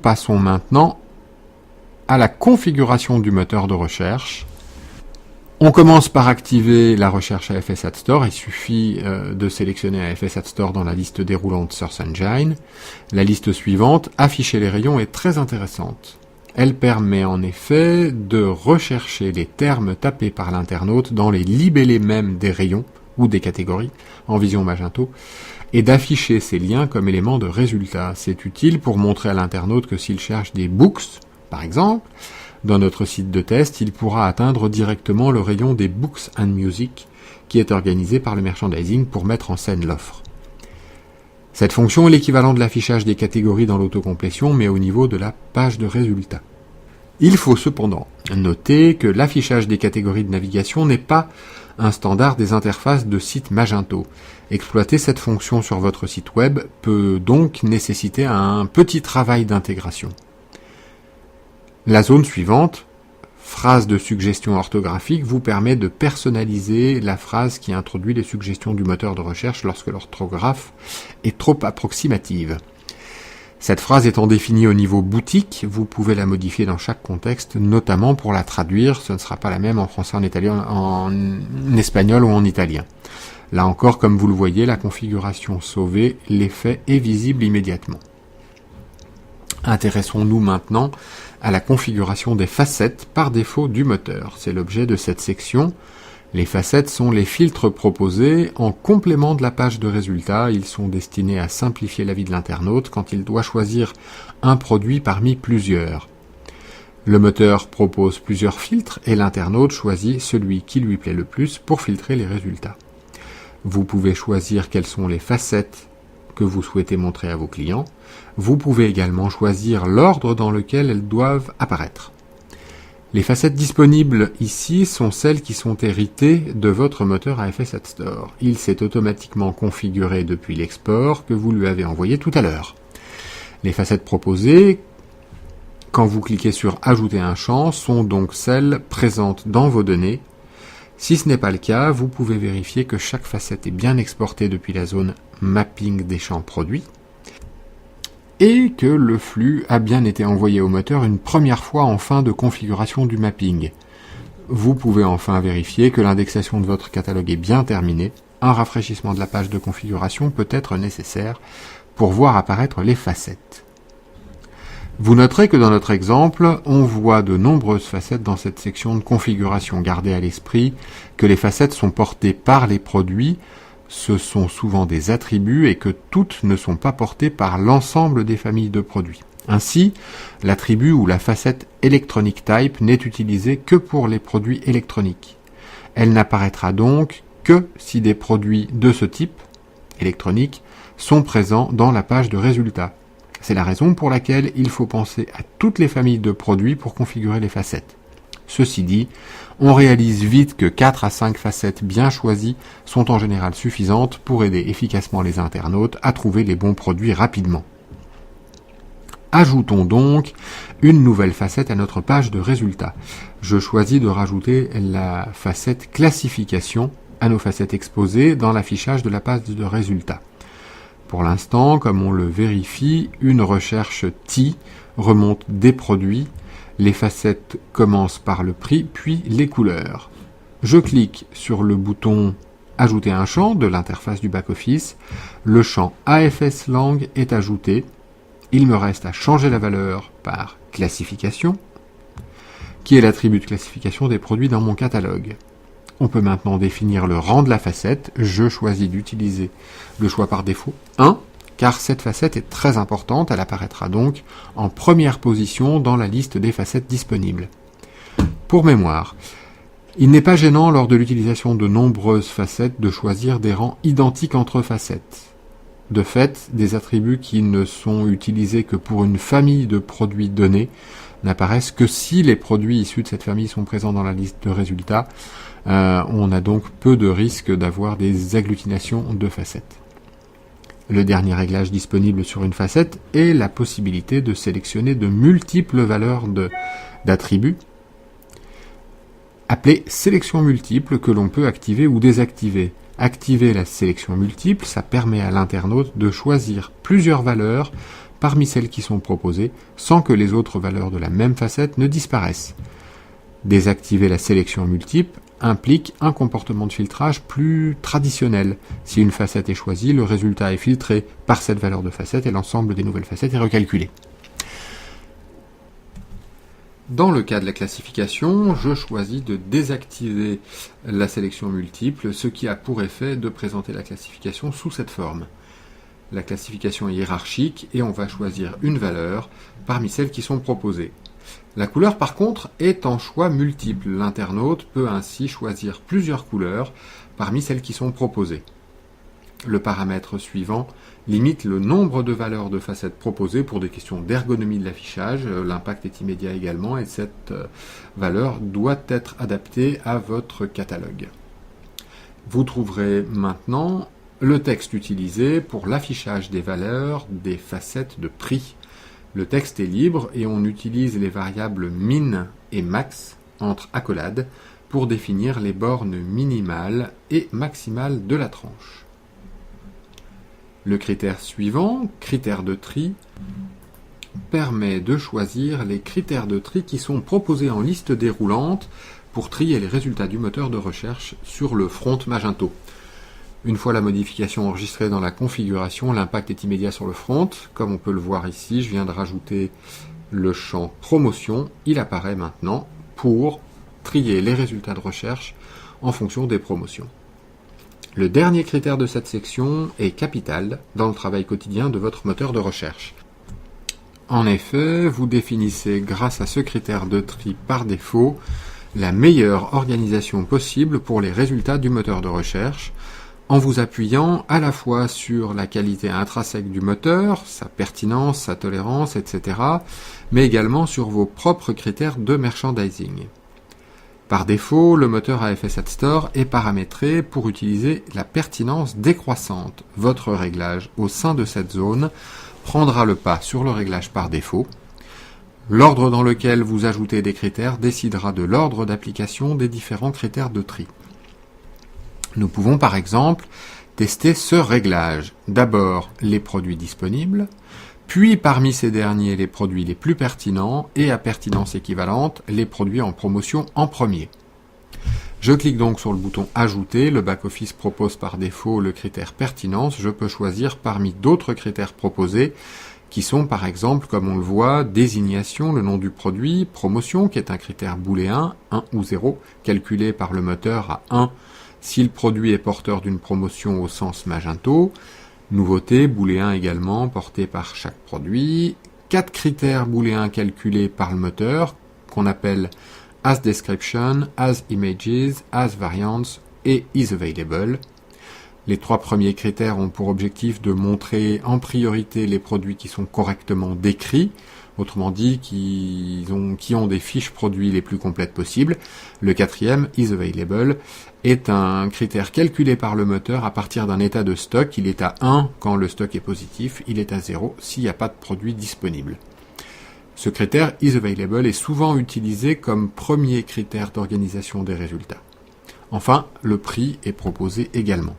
Passons maintenant à la configuration du moteur de recherche. On commence par activer la recherche AFS Add Store. Il suffit de sélectionner AFS Add Store dans la liste déroulante Search Engine. La liste suivante, afficher les rayons, est très intéressante. Elle permet en effet de rechercher les termes tapés par l'internaute dans les libellés mêmes des rayons ou des catégories en vision Magento et d'afficher ces liens comme éléments de résultat. C'est utile pour montrer à l'internaute que s'il cherche des books, par exemple, dans notre site de test, il pourra atteindre directement le rayon des Books and Music qui est organisé par le merchandising pour mettre en scène l'offre. Cette fonction est l'équivalent de l'affichage des catégories dans l'autocomplétion, mais au niveau de la page de résultats. Il faut cependant noter que l'affichage des catégories de navigation n'est pas un standard des interfaces de site Magento. Exploiter cette fonction sur votre site web peut donc nécessiter un petit travail d'intégration. La zone suivante, phrase de suggestion orthographique, vous permet de personnaliser la phrase qui introduit les suggestions du moteur de recherche lorsque l'orthographe est trop approximative. Cette phrase étant définie au niveau boutique, vous pouvez la modifier dans chaque contexte, notamment pour la traduire. Ce ne sera pas la même en français, en italien, en espagnol ou en italien. Là encore, comme vous le voyez, la configuration sauvée, l'effet est visible immédiatement. Intéressons-nous maintenant à la configuration des facettes par défaut du moteur. C'est l'objet de cette section. Les facettes sont les filtres proposés en complément de la page de résultats. Ils sont destinés à simplifier la vie de l'internaute quand il doit choisir un produit parmi plusieurs. Le moteur propose plusieurs filtres et l'internaute choisit celui qui lui plaît le plus pour filtrer les résultats. Vous pouvez choisir quelles sont les facettes que vous souhaitez montrer à vos clients. Vous pouvez également choisir l'ordre dans lequel elles doivent apparaître. Les facettes disponibles ici sont celles qui sont héritées de votre moteur AFS Add Store. Il s'est automatiquement configuré depuis l'export que vous lui avez envoyé tout à l'heure. Les facettes proposées, quand vous cliquez sur « Ajouter un champ », sont donc celles présentes dans vos données. Si ce n'est pas le cas, vous pouvez vérifier que chaque facette est bien exportée depuis la zone mapping des champs produits et que le flux a bien été envoyé au moteur une première fois en fin de configuration du mapping. Vous pouvez enfin vérifier que l'indexation de votre catalogue est bien terminée. Un rafraîchissement de la page de configuration peut être nécessaire pour voir apparaître les facettes. Vous noterez que dans notre exemple, on voit de nombreuses facettes dans cette section de configuration. Gardez à l'esprit que les facettes sont portées par les produits, ce sont souvent des attributs et que toutes ne sont pas portées par l'ensemble des familles de produits. Ainsi, l'attribut ou la facette Electronic Type n'est utilisée que pour les produits électroniques. Elle n'apparaîtra donc que si des produits de ce type, électronique, sont présents dans la page de résultats. C'est la raison pour laquelle il faut penser à toutes les familles de produits pour configurer les facettes. Ceci dit, on réalise vite que 4 à 5 facettes bien choisies sont en général suffisantes pour aider efficacement les internautes à trouver les bons produits rapidement. Ajoutons donc une nouvelle facette à notre page de résultats. Je choisis de rajouter la facette classification à nos facettes exposées dans l'affichage de la page de résultats. Pour l'instant, comme on le vérifie, une recherche TI remonte des produits. Les facettes commencent par le prix, puis les couleurs. Je clique sur le bouton « Ajouter un champ » de l'interface du back-office. Le champ AFS Lang est ajouté. Il me reste à changer la valeur par « Classification », qui est l'attribut de classification des produits dans mon catalogue. On peut maintenant définir le rang de la facette. Je choisis d'utiliser le choix par défaut 1, car cette facette est très importante. Elle apparaîtra donc en première position dans la liste des facettes disponibles. Pour mémoire, il n'est pas gênant lors de l'utilisation de nombreuses facettes de choisir des rangs identiques entre facettes. De fait, des attributs qui ne sont utilisés que pour une famille de produits donnés n'apparaissent que si les produits issus de cette famille sont présents dans la liste de résultats. On a donc peu de risque d'avoir des agglutinations de facettes. Le dernier réglage disponible sur une facette est la possibilité de sélectionner de multiples valeurs d'attributs, appelées sélection multiple, que l'on peut activer ou désactiver. Activer la sélection multiple, ça permet à l'internaute de choisir plusieurs valeurs parmi celles qui sont proposées sans que les autres valeurs de la même facette ne disparaissent. Désactiver la sélection multiple implique un comportement de filtrage plus traditionnel. Si une facette est choisie, le résultat est filtré par cette valeur de facette et l'ensemble des nouvelles facettes est recalculé. Dans le cas de la classification, je choisis de désactiver la sélection multiple, ce qui a pour effet de présenter la classification sous cette forme. La classification est hiérarchique et on va choisir une valeur parmi celles qui sont proposées. La couleur, par contre, est en choix multiple. L'internaute peut ainsi choisir plusieurs couleurs parmi celles qui sont proposées. Le paramètre suivant limite le nombre de valeurs de facettes proposées pour des questions d'ergonomie de l'affichage. L'impact est immédiat également et cette valeur doit être adaptée à votre catalogue. Vous trouverez maintenant le texte utilisé pour l'affichage des valeurs des facettes de prix. Le texte est libre et on utilise les variables min et max entre accolades pour définir les bornes minimales et maximales de la tranche. Le critère suivant, critère de tri, permet de choisir les critères de tri qui sont proposés en liste déroulante pour trier les résultats du moteur de recherche sur le front Magento. Une fois la modification enregistrée dans la configuration, l'impact est immédiat sur le front. Comme on peut le voir ici, je viens de rajouter le champ promotion. Il apparaît maintenant pour trier les résultats de recherche en fonction des promotions. Le dernier critère de cette section est capital dans le travail quotidien de votre moteur de recherche. En effet, vous définissez grâce à ce critère de tri par défaut la meilleure organisation possible pour les résultats du moteur de recherche, en vous appuyant à la fois sur la qualité intrinsèque du moteur, sa pertinence, sa tolérance, etc., mais également sur vos propres critères de merchandising. Par défaut, le moteur AFS Store est paramétré pour utiliser la pertinence décroissante. Votre réglage au sein de cette zone prendra le pas sur le réglage par défaut. L'ordre dans lequel vous ajoutez des critères décidera de l'ordre d'application des différents critères de tri. Nous pouvons par exemple tester ce réglage. D'abord les produits disponibles, puis parmi ces derniers les produits les plus pertinents et à pertinence équivalente les produits en promotion en premier. Je clique donc sur le bouton Ajouter. Le back-office propose par défaut le critère pertinence. Je peux choisir parmi d'autres critères proposés qui sont par exemple, comme on le voit, désignation, le nom du produit, promotion qui est un critère booléen, 1 ou 0, calculé par le moteur à 1 si le produit est porteur d'une promotion au sens Magento, nouveauté booléen également porté par chaque produit, 4 critères booléens calculés par le moteur qu'on appelle as description, as images, as variants et is available. Les 3 premiers critères ont pour objectif de montrer en priorité les produits qui sont correctement décrits, autrement dit qui ont des fiches produits les plus complètes possibles. Le 4e, is available, est un critère calculé par le moteur à partir d'un état de stock. Il est à 1 quand le stock est positif, il est à 0 s'il n'y a pas de produit disponible. Ce critère is available est souvent utilisé comme premier critère d'organisation des résultats. Enfin, le prix est proposé également.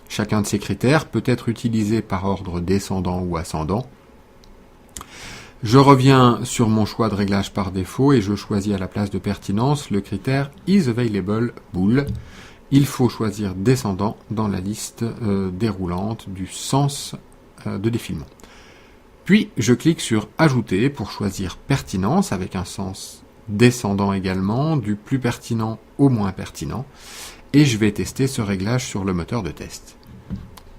Chacun de ces critères peut être utilisé par ordre descendant ou ascendant. Je reviens sur mon choix de réglage par défaut et je choisis à la place de pertinence le critère is available bool. Il faut choisir descendant dans la liste déroulante du sens de défilement. Puis je clique sur Ajouter pour choisir pertinence avec un sens descendant également, du plus pertinent au moins pertinent, et je vais tester ce réglage sur le moteur de test.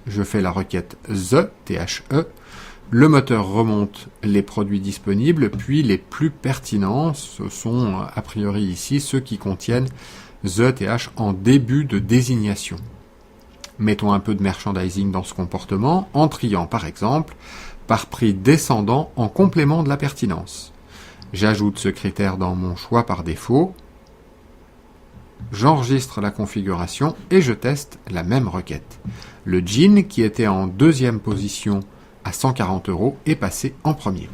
Je fais la requête THE. Le moteur remonte les produits disponibles, puis les plus pertinents, ce sont a priori ici ceux qui contiennent TH en début de désignation. Mettons un peu de merchandising dans ce comportement, en triant par exemple par prix descendant en complément de la pertinence. J'ajoute ce critère dans mon choix par défaut, j'enregistre la configuration et je teste la même requête. Le jean, qui était en deuxième position à 140 € est passé en premier.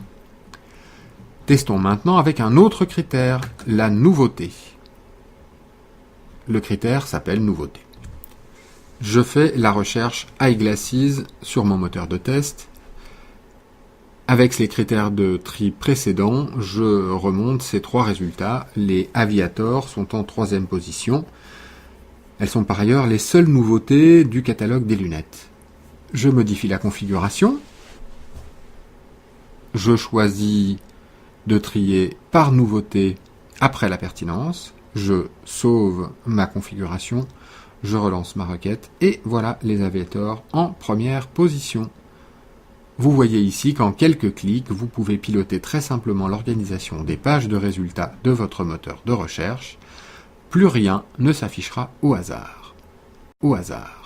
Testons maintenant avec un autre critère, la nouveauté. Le critère s'appelle nouveauté. Je fais la recherche Eyeglasses sur mon moteur de test. Avec les critères de tri précédents, je remonte ces 3 résultats. Les Aviator sont en 3e position. Elles sont par ailleurs les seules nouveautés du catalogue des lunettes. Je modifie la configuration. Je choisis de trier par nouveauté après la pertinence. Je sauve ma configuration. Je relance ma requête. Et voilà les Aviator en première position. Vous voyez ici qu'en quelques clics, vous pouvez piloter très simplement l'organisation des pages de résultats de votre moteur de recherche. Plus rien ne s'affichera au hasard. Au hasard.